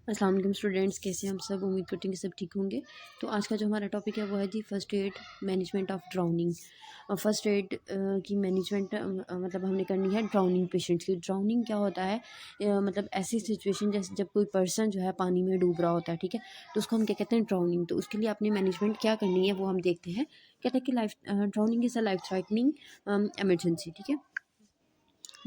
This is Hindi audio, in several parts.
अस्सलाम वालेकुम स्टूडेंट्स, कैसे हैं हम सब। उम्मीद करते हैं कि सब ठीक होंगे। तो आज का जो हमारा टॉपिक है वो है जी first aid management of drowning. First aid की मैनेजमेंट मतलब हमने करनी है ड्राउनिंग पेशेंट्स की। ड्राउनिंग क्या होता है? मतलब ऐसी सिचुएशन जैसे जब कोई पर्सन जो है पानी में डूब रहा होता है, ठीक है, तो उसको हम क्या कहते हैं, ड्राउनिंग। तो उसके लिए अपनी मैनेजमेंट क्या करनी है वो हम देखते हैं। कहते हैं कि life drowning is a life threatening emergency, ठीक है।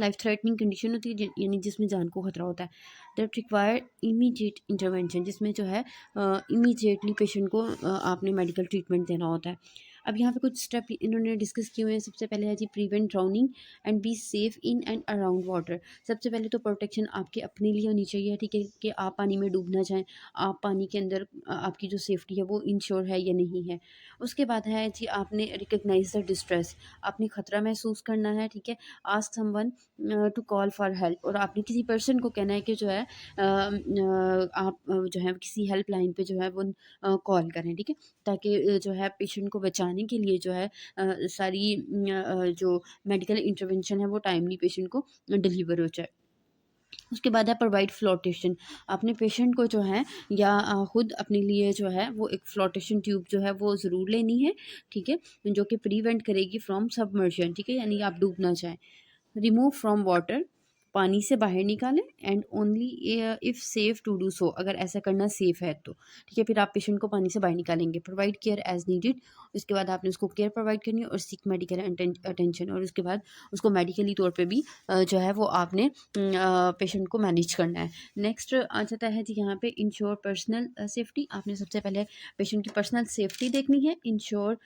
लाइफ थ्रेटनिंग कंडीशन होती है यानी जिसमें जान को खतरा होता है। दैट रिक्वायर इमीडिएट इंटरवेंशन, जिसमें जो है इमीडिएटली पेशेंट को आपने मेडिकल ट्रीटमेंट देना होता है। अब यहाँ पे कुछ स्टेप इन्होंने डिस्कस किए हुए हैं। सबसे पहले है जी prevent drowning and be safe in and around water. सबसे पहले तो प्रोटेक्शन आपके अपने लिए होनी चाहिए, ठीक है, कि आप पानी में डूब ना जाएं। आप पानी के अंदर आपकी जो सेफ्टी है वो इंश्योर है या नहीं है। उसके बाद है जी आपने रिकग्नाइज द डिस्ट्रेस, आपने खतरा महसूस करना है, ठीक है। Ask someone to call for help, और आपने किसी पर्सन को कहना है कि जो है आप जो है किसी हेल्प लाइन पे जो है वो कॉल करें, ठीक है, ताकि जो है पेशेंट को बचाने के लिए जो है सारी जो मेडिकल इंटरवेंशन है वो टाइमली पेशेंट को डिलीवर हो जाए। उसके बाद है प्रोवाइड फ्लोटेशन। अपने पेशेंट को जो है या खुद अपने लिए जो है वो एक फ्लोटेशन ट्यूब जो है वो ज़रूर लेनी है, ठीक है, जो कि प्रिवेंट करेगी फ्रॉम सबमर्शन, ठीक है, यानी आप डूब ना जाए। रिमूव फ्रॉम वाटर, पानी से बाहर निकालें, and only if safe to do so, अगर ऐसा करना सेफ है तो, ठीक है, फिर आप पेशेंट को पानी से बाहर निकालेंगे। प्रोवाइड केयर एज नीडेड, उसके बाद आपने उसको केयर प्रोवाइड करनी है और सीक मेडिकल अटेंशन, और उसके बाद उसको मेडिकली तौर पे भी जो है वो आपने पेशेंट को मैनेज करना है। नेक्स्ट आ जाता है जी यहाँ पे इंश्योर पर्सनल सेफ्टी। आपने सबसे पहले पेशेंट की पर्सनल सेफ्टी देखनी है। इंश्योर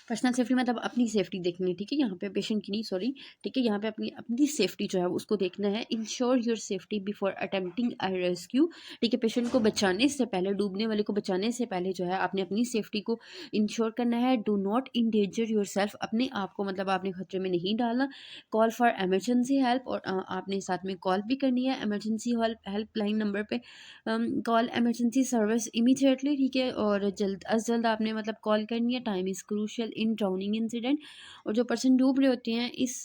पर्सनल सेफ्टी मतलब अपनी सेफ्टी देखनी है, ठीक है, यहाँ पे पेशेंट की नहीं, सॉरी, ठीक है, यहाँ पे अपनी अपनी सेफ्टी जो है उसको देखना है। Ensure your safety before attempting a rescue, ठीक है, पेशेंट को बचाने से पहले, डूबने वाले को बचाने से पहले जो है आपने अपनी सेफ्टी को इंश्योर करना है। Do not endanger yourself, अपने आप को मतलब आपने खतरे में नहीं डालना। कॉल फॉर एमरजेंसी हेल्प, और आपने साथ में कॉल भी करनी है एमरजेंसी हेल्पलाइन नंबर पे। कॉल एमरजेंसी सर्विस इमीडिएटली, ठीक है, और जल्द अज जल्द आपने मतलब कॉल करनी है। Time is crucial in drowning incident, और जो पर्सन डूब रहे होते हैं इस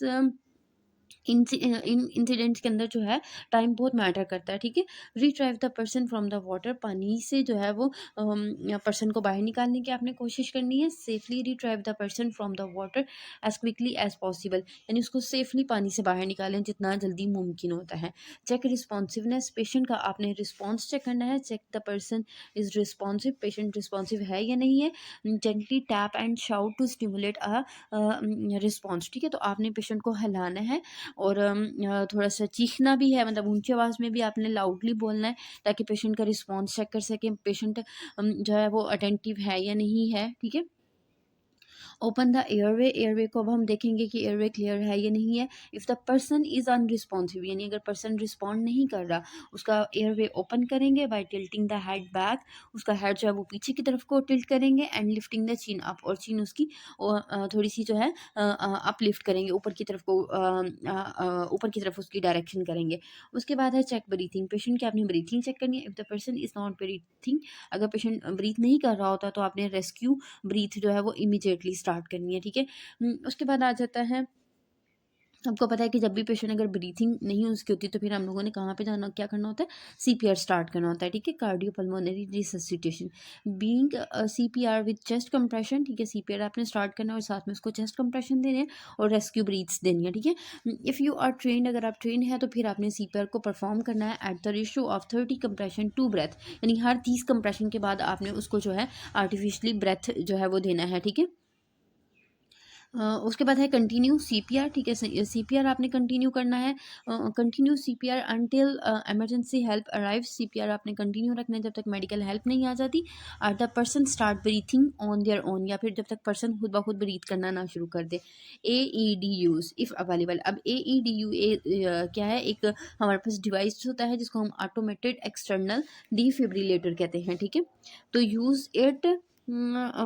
इन इंसिडेंट्स के अंदर जो है टाइम बहुत मैटर करता है, ठीक है। Retrieve the person from the water, पानी से जो है वो पर्सन को बाहर निकालने की आपने कोशिश करनी है। Safely retrieve the person from the water as quickly as possible, यानी उसको सेफली पानी से बाहर निकालें जितना जल्दी मुमकिन होता है। चेक रिस्पॉन्सिवनेस, पेशेंट का आपने रिस्पॉन्स चेक करना है। Check the person is responsive, patient responsive है या नहीं है। Gently tap and shout to stimulate a response, ठीक है, तो आपने पेशेंट को हिलाना है और थोड़ा सा चीखना भी है, मतलब ऊंची आवाज़ में भी आपने लाउडली बोलना है, ताकि पेशेंट का रिस्पॉन्स चेक कर सकें, पेशेंट जो है वो अटेंटिव है या नहीं है, ठीक है। ओपन द एयरवे, एयरवे को अब हम देखेंगे कि एयरवे क्लियर है या नहीं है। If the person is unresponsive, यानी अगर पर्सन रिस्पॉन्ड नहीं कर रहा, उसका एयरवे ओपन करेंगे by tilting the head back, उसका हेड जो है वो पीछे की तरफ को टिल्ट करेंगे, and lifting the chin up, और चिन उसकी थोड़ी सी जो है अपलिफ्ट करेंगे, ऊपर की तरफ को ऊपर की तरफ उसकी डायरेक्शन करेंगे। उसके बाद है चेक ब्रीथिंग, पेशेंट की आपने ब्रीथिंग चेक करनी है। If the person is not breathing, अगर पेशेंट ब्रीथ नहीं कर रहा होता तो आपने रेस्क्यू ब्रीथ जो है वो इमीडिएटली स्टार्ट करनी है, ठीक है। उसके बाद आ जाता है, आपको पता है कि जब भी पेशेंट अगर ब्रीथिंग नहीं उसकी होती तो फिर हम लोगों ने कहाँ पे जाना, क्या करना होता है, सीपीआर स्टार्ट करना होता है, ठीक है, cardiopulmonary resuscitation. Being CPR with chest compression, ठीक है, सीपीआर आपने स्टार्ट करना है और साथ में उसको चेस्ट कंप्रेशन देने हैं और रेस्क्यू ब्रीथ्स देनी है, ठीक है। इफ़ यू आर ट्रेंड, अगर आप ट्रेन है तो फिर आपने सीपीआर को परफॉर्म करना है at the ratio of 30 compression to breath, यानी हर 30 कंप्रेशन के बाद आपने उसको जो है आर्टिफिशली ब्रेथ जो है वो देना है, ठीक है। उसके बाद है कंटिन्यू सीपीआर, ठीक है, सीपीआर आपने कंटिन्यू करना है। Continue CPR until emergency help arrive, CPR आपने कंटिन्यू रखना है जब तक मेडिकल हेल्प नहीं आ जाती। Or the person start breathing on their own, या फिर जब तक पर्सन खुद ब खुद ब्रीथ करना ना शुरू कर दे। A E D use if available, अब ए ई डी यू क्या है, एक हमारे पास डिवाइस होता है जिसको हम ऑटोमेटेड एक्सटर्नल डिफिब्रिलेटर कहते हैं, ठीक है। तो use it,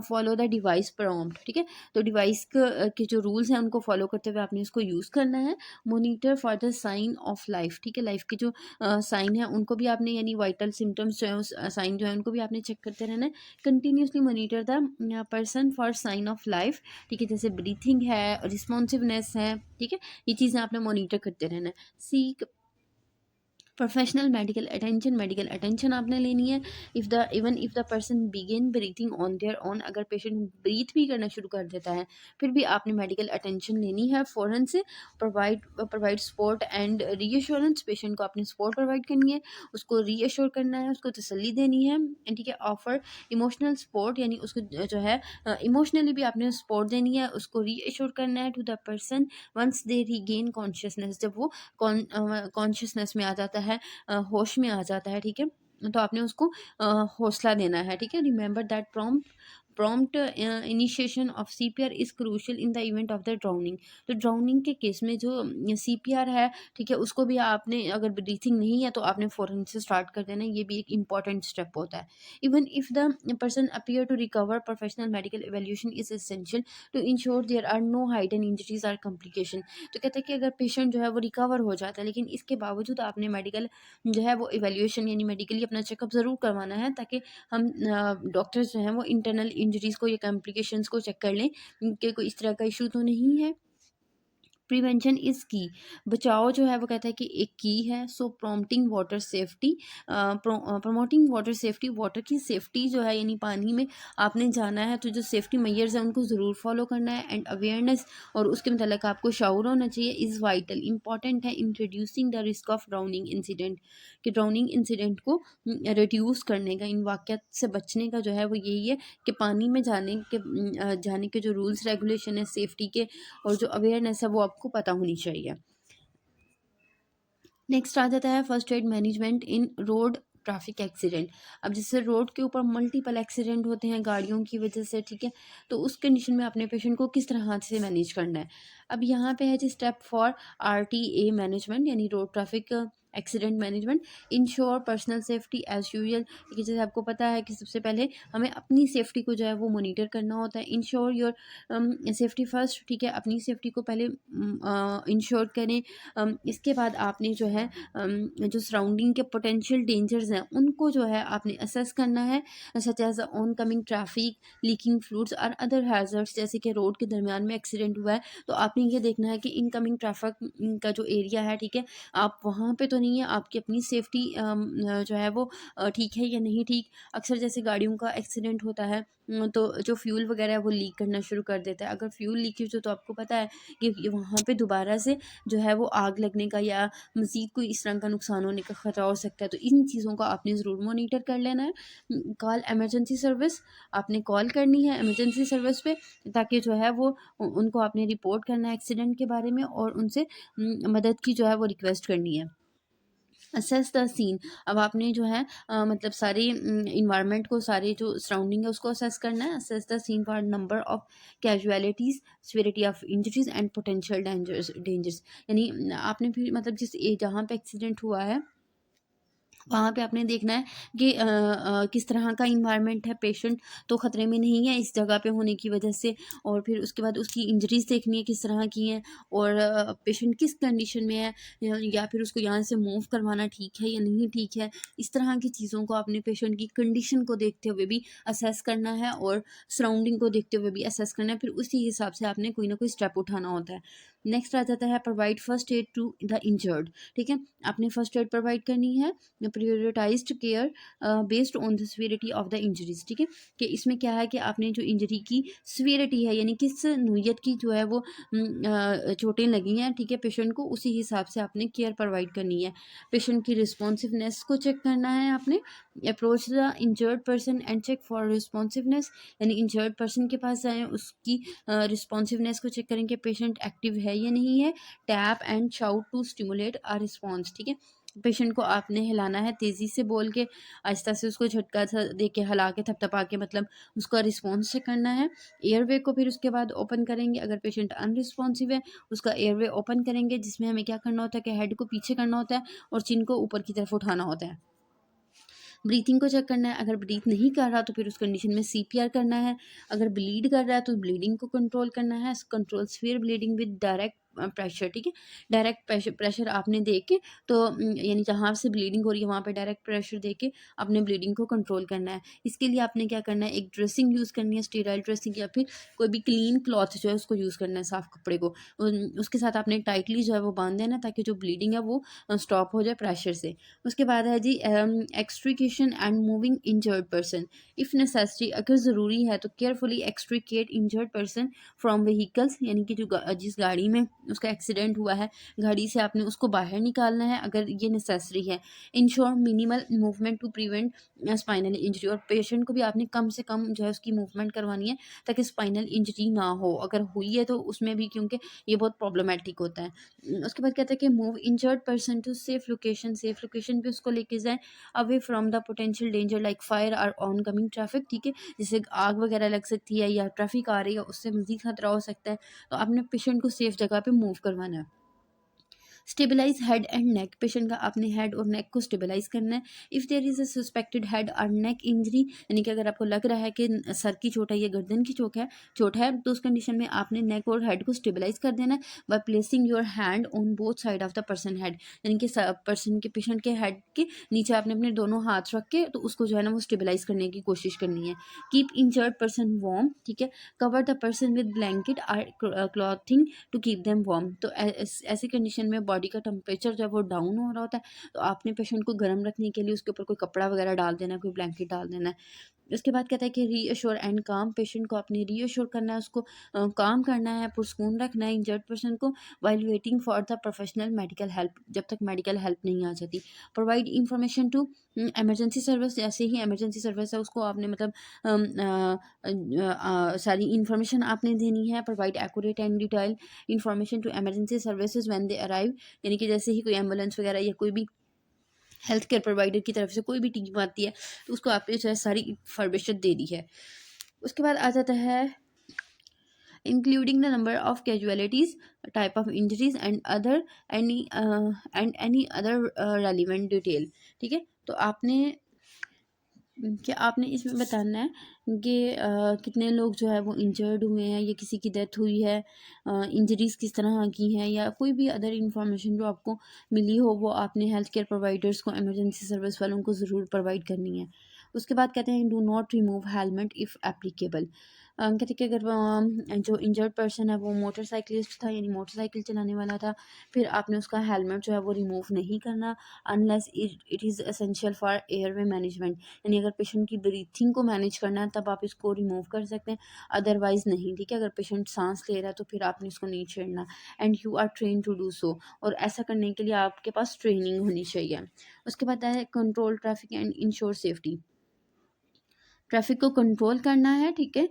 follow the device prompt, ठीक है, तो डिवाइस के जो रूल्स हैं उनको फॉलो करते हुए आपने इसको यूज़ करना है। Monitor for the sign of life, ठीक है, लाइफ के जो साइन है उनको भी आपने, यानी वाइटल सिम्टम्स जो है उस साइन जो है उनको भी आपने चेक करते रहना है। Continuously monitor the person for sign of life, ठीक है, जैसे ब्रीथिंग है, रिस्पॉन्सिवनेस है, ठीक है, ये चीज़ें आपने मोनीटर करते रहना है। सीक मेडिकल अटेंशन आपने लेनी है। Even if the person begin breathing on their own, अगर पेशेंट ब्रीथ भी करना शुरू कर देता है फिर भी आपने मेडिकल अटेंशन लेनी है फ़ौरन से। Provide support and reassurance, patient को आपने सपोर्ट प्रोवाइड करनी है, उसको रीअश्योर करना है, उसको तसल्ली देनी है, ठीक है। ऑफर इमोशनल सपोर्ट, यानी उसको जो है इमोशनली भी आपने सपोर्ट देनी है, उसको रीअश्योर करना है to the person once they regain consciousness, जब वो कॉन्शियसनेस में आ जाता है, होश में आ जाता है, ठीक है। तो आपने उसको हौसला देना है, ठीक है। Remember that prompt initiation of CPR is crucial in the event of the drowning. तो ड्राउनिंग के केस में जो सीपीआर है, ठीक है, उसको भी आपने, अगर ब्रीथिंग नहीं है तो आपने फ़ौरन से स्टार्ट कर देना है, ये भी एक इंपॉर्टेंट स्टेप होता है। Even if the person appear to recover, professional medical evaluation is essential to ensure there are no hidden injuries or complication. तो कहते हैं कि अगर पेशेंट जो है वो रिकवर हो जाता है, लेकिन इसके बावजूद आपने मेडिकल जो है वो इवेल्यूशन यानी मेडिकली अपना चेकअप ज़रूर करवाना है, ताकि हम डॉक्टर्स जो हैं वो इंटरनल इंजरीज़ को या कॉम्प्लिकेशंस को चेक कर लें कि कोई इस तरह का इशू तो नहीं है। प्रिवेंशन इज़ की, बचाव जो है वो कहता है कि एक की है। सो prompting water safety, promoting water safety, water की सेफ्टी जो है यानी पानी में आपने जाना है तो जो सेफ्टी मेजर्स हैं उनको ज़रूर फॉलो करना है। एंड अवेयरनेस, और उसके मतलब आपको शाउर होना चाहिए, इज़ वाइटल, इंपॉर्टेंट है in reducing the risk of drowning incident, कि ड्राउनिंग इंसिडेंट को रिड्यूस करने का, इन वाक़यात से बचने का जो है वो यही है कि पानी में जाने के जो रूल्स रेगुलेशन है सेफ्टी के और जो अवेयरनेस है वो आपको पता होनी चाहिए। नेक्स्ट आ जाता है फर्स्ट एड मैनेजमेंट इन रोड ट्रैफिक एक्सीडेंट। अब जैसे रोड के ऊपर मल्टीपल एक्सीडेंट होते हैं गाड़ियों की वजह से, ठीक है, तो उस कंडीशन में अपने पेशेंट को किस तरह से मैनेज करना है। अब यहाँ पे है जी स्टेप फॉर RTA मैनेजमेंट, यानी road traffic accident management. Ensure personal safety as usual, कि जैसे आपको पता है कि सबसे पहले हमें अपनी सेफ्टी को जो है वो मॉनिटर करना होता है। इंश्योर योर सेफ्टी फर्स्ट, ठीक है, अपनी सेफ्टी को पहले इंश्योर करें। इसके बाद आपने जो है जो सराउंडिंग के पोटेंशियल डेंजर्स हैं उनको जो है आपने असेस करना है, such as oncoming traffic, leaking fluids और अदर हैजर्ड्स। जैसे कि रोड के दरमियान में एक्सीडेंट हुआ है तो आपने ये देखना है कि इनकमिंग ट्रैफिक का जो एरिया है, ठीक है, आप वहाँ पे तो नहीं है, आपकी अपनी सेफ्टी जो है वो ठीक है या नहीं ठीक। अक्सर जैसे गाड़ियों का एक्सीडेंट होता है तो जो फ्यूल वगैरह है वो लीक करना शुरू कर देता है। अगर फ्यूल लीकेज हो तो आपको पता है कि वहाँ पे दोबारा से जो है वो आग लगने का या मज़ीद कोई इस तरह का नुकसान होने का ख़तरा हो सकता है। तो इन चीज़ों को आपने ज़रूर मॉनिटर कर लेना है। कॉल इमरजेंसी सर्विस, आपने कॉल करनी है इमरजेंसी सर्विस पे, ताकि जो है वो उनको आपने रिपोर्ट करना है एक्सीडेंट के बारे में और उनसे मदद की जो है वो रिक्वेस्ट करनी है। असेस द सीन, अब आपने जो है मतलब सारे इन्वायरमेंट को, सारे जो सराउंडिंग है उसको असेस करना है। Assess the scene for number of casualties, severity of injuries and potential dangers, यानी आपने फिर मतलब जहाँ पे एक्सीडेंट हुआ है वहाँ पे आपने देखना है कि किस तरह का इन्वायरमेंट है, पेशेंट तो ख़तरे में नहीं है इस जगह पे होने की वजह से, और फिर उसके बाद उसकी इंजरीज देखनी है किस तरह की हैं और पेशेंट किस कंडीशन में है, या फिर उसको यहाँ से मूव करवाना ठीक है या नहीं ठीक है। इस तरह की चीज़ों को अपने पेशेंट की कंडीशन को देखते हुए भी असेस करना है और सराउंडिंग को देखते हुए भी असेस करना है, फिर उसी हिसाब से आपने कोई ना कोई स्टेप उठाना होता है। नेक्स्ट आ जाता है provide first aid to the injured, ठीक है, आपने फर्स्ट एड प्रोवाइड करनी है, prioritised care based on the severity of the injuries, ठीक है, कि इसमें क्या है कि आपने जो इंजरी की सीवियरिटी है यानी किस नोयत की जो है वो चोटें लगी हैं, ठीक है, पेशेंट को उसी हिसाब से आपने केयर प्रोवाइड करनी है। पेशेंट की रिस्पॉन्सिवनेस को चेक करना है आपने। Approach the injured person and check for responsiveness, यानी इंजर्ड पर्सन के पास जाएँ, उसकी रिस्पॉन्सिवनेस को चेक करें कि पेशेंट एक्टिव है या नहीं है। Tap and shout to stimulate a response, ठीक है, पेशेंट को आपने हिलाना है तेज़ी से बोल के, आहिस्ता से उसको झटका सा दे के हिला के थपथपा के, मतलब उसका रिस्पॉन्स चेक करना है। एयरवे को फिर उसके बाद ओपन करेंगे, अगर पेशेंट अनरिस्पॉन्सिव है उसका एयरवे ओपन करेंगे, जिसमें हमें क्या करना होता है कि हेड को पीछे करना होता है और चिन को ऊपर की तरफ उठाना होता है। ब्रीथिंग को चेक करना है, अगर ब्रीथ नहीं कर रहा तो फिर उस कंडीशन में CPR करना है। अगर ब्लीड कर रहा है तो ब्लीडिंग को कंट्रोल करना है, control severe bleeding with direct pressure, ठीक है। डायरेक्ट प्रेशर प्रेशर आपने दे के तो यानी जहाँ से ब्लीडिंग हो रही है वहाँ पे डायरेक्ट प्रेशर दे के अपने ब्लीडिंग को कंट्रोल करना है। इसके लिए आपने क्या करना है, एक ड्रेसिंग यूज़ करनी है, स्टेराइल ड्रेसिंग, या फिर कोई भी क्लीन क्लॉथ जो है उसको यूज़ करना है, साफ़ कपड़े को। उसके साथ आपने टाइटली जो है वो बांध देना, ताकि जो ब्लीडिंग है वो स्टॉप हो जाए प्रेशर से। उसके बाद है जी extrication and moving injured person. If necessary, अगर ज़रूरी है तो carefully extricate injured person from vehicles, यानी कि जो जिस गाड़ी में उसका एक्सीडेंट हुआ है, गाड़ी से आपने उसको बाहर निकालना है अगर ये नेसेसरी है। Ensure minimal movement to prevent spinal injury, और पेशेंट को भी आपने कम से कम जो है उसकी मूवमेंट करवानी है ताकि स्पाइनल इंजरी ना हो, अगर हुई है तो उसमें भी, क्योंकि ये बहुत प्रॉब्लमेटिक होता है। उसके बाद कहते हैं कि move injured person to safe location पे उसको लेके जाएं, away from the potential danger like fire और ऑन कमिंग ट्रैफिक, ठीक है। जैसे आग वगैरह लग सकती है या ट्रैफिक आ रही है, उससे मज़ीद खतरा हो सकता है, तो आपने पेशेंट को सेफ जगह पे मूव करवाना है। Stabilise head and neck, patient का आपने हेड और नेक को स्टेबलाइज करना है। If there is a suspected head और नेक इंजरी, यानी कि अगर आपको लग रहा है कि सर की चोट है या गर्दन की चोट है, तो उस कंडीशन में आपने नेक और हेड को स्टेबलाइज कर देना है by placing your hand on both side of the person head, यानी कि पर्सन के पेशेंट के हेड के नीचे आपने अपने दोनों हाथ रख के तो उसको जो है ना वो स्टेबलाइज करने की कोशिश करनी है। कीप इंजर्ड पर्सन वार्म, ठीक है। Cover the person with blanket और clothing to keep them warm, तो ऐसी कंडीशन में बॉडी का टेम्परेचर जो है वो डाउन हो रहा होता है, तो आपने पेशेंट को गर्म रखने के लिए उसके ऊपर कोई कपड़ा वगैरह डाल देना है, कोई ब्लैंकेट डाल देना है। उसके बाद कहता है कि रीअश्योर एंड काम, पेशेंट को अपने रीअश्योर करना है, उसको काम करना है, पुरस्कून रखना है इंजर्ड पर्सन को while waiting for the professional medical help, जब तक मेडिकल हेल्प नहीं आ जाती। Provide information to emergency service, जैसे ही एमरजेंसी सर्विस है उसको आपने मतलब सारी इंफॉर्मेशन आपने देनी है। Provide accurate and detail information to emergency services when they arrive, यानी कि जैसे ही कोई एम्बुलेंस वगैरह या कोई भी हेल्थ केयर प्रोवाइडर की तरफ से कोई भी टीम आती है तो उसको आपने जो है सारी इंफॉर्मेशन दे दी है। उसके बाद आ जाता है including the number of casualties, type of injuries and other any other relevant detail, ठीक है। तो आपने इसमें बताना है कि कितने लोग जो है वो इंजर्ड हुए हैं या किसी की डेथ हुई है, इंजरीज किस तरह की हैं, या कोई भी अदर इंफॉर्मेशन जो आपको मिली हो वो आपने हेल्थ केयर प्रोवाइडर्स को, एमरजेंसी सर्विस वालों को ज़रूर प्रोवाइड करनी है। उसके बाद कहते हैं do not remove helmet if applicable. कहते हैं कि अगर जो इंजर्ड पर्सन है वो मोटरसाइकिलिस्ट था, यानी मोटरसाइकिल चलाने वाला था, फिर आपने उसका हेलमेट जो है वो रिमूव नहीं करना unless it is essential for airway management, यानी अगर पेशेंट की ब्रीथिंग को मैनेज करना है तब आप इसको रिमूव कर सकते हैं, अदरवाइज़ नहीं, ठीक है। अगर पेशेंट सांस ले रहा है तो फिर आपने इसको नहीं छेड़ना, and you are train to do so, और ऐसा करने के लिए आपके पास ट्रेनिंग होनी चाहिए। उसके बाद है control traffic and ensure safety, traffic को कंट्रोल करना है, ठीक है।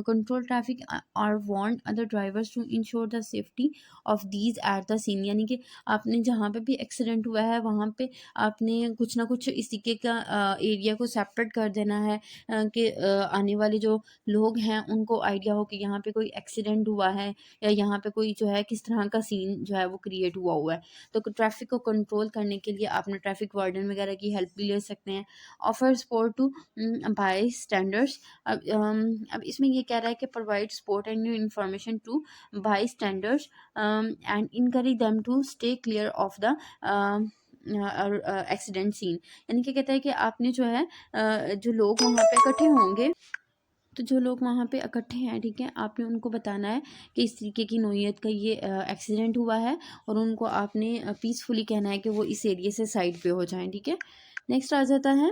कंट्रोल ट्रैफिक और वांट other drivers to ensure the safety of these at the scene, यानी कि आपने जहाँ पे भी एक्सीडेंट हुआ है वहाँ पे आपने कुछ ना कुछ इस तरीके का एरिया को सेपरेट कर देना है कि आने वाले जो लोग हैं उनको आइडिया हो कि यहाँ पे कोई एक्सीडेंट हुआ है या यहाँ पे कोई जो है किस तरह का सीन जो है वो क्रिएट हुआ है। तो ट्रैफिक को कंट्रोल करने के लिए आपने ट्रैफिक वार्डन वगैरह की हेल्प भी ले सकते हैं। Offer support to bystanders, अब इसमें ये कह रहा है कि provide support and new information to bystanders and encourage them to stay clear of the accident scene, यानी कि कहता है कि आपने जो है जो लोग वहाँ पे इकट्ठे होंगे, तो जो लोग वहाँ पे इकट्ठे हैं, ठीक है, आपने उनको बताना है कि इस तरीके की नोयत का ये एक्सीडेंट हुआ है, और उनको आपने पीसफुली कहना है कि वो इस एरिया से साइड पे हो जाएं, ठीक है। नेक्स्ट आ जाता है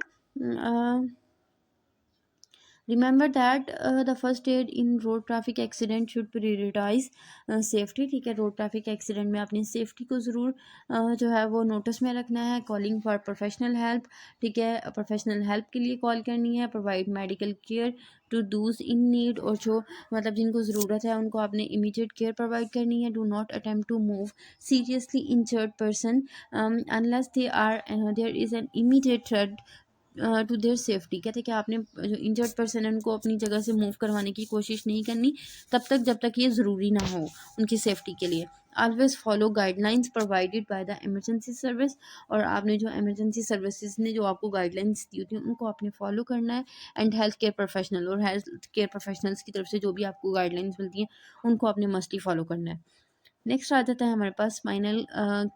remember that the first aid in road traffic accident should prioritise safety, ठीक है। रोड ट्रैफिक एक्सीडेंट में आपने सेफ्टी को ज़रूर जो है वो नोटिस में रखना है। कॉलिंग फॉर प्रोफेशनल हेल्प, ठीक है, प्रोफेशनल हेल्प के लिए कॉल करनी है। Provide medical care to those in need, और जो मतलब जिनको ज़रूरत है उनको आपने इमीडिएट केयर प्रोवाइड करनी है। Do not attempt to move seriously injured person unless there is an immediate threat to their safety, कहते हैं कि आपने जो इंजर्ड पर्सन है उनको अपनी जगह से मूव करवाने की कोशिश नहीं करनी तब तक जब तक ये ज़रूरी ना हो उनकी सेफ्टी के लिए। Always follow guidelines provided by the emergency service, और आपने जो इमरजेंसी सर्विसेज ने जो आपको गाइडलाइंस दी होती हैं उनको आपने फॉलो करना है। एंड हेल्थ केयर प्रोफेशनल, और हेल्थ केयर प्रोफेशनल्स की तरफ से जो भी आपको गाइडलाइंस मिलती हैं उनको आपने मस्टली फॉलो करना है। नेक्स्ट आ जाता है हमारे पास spinal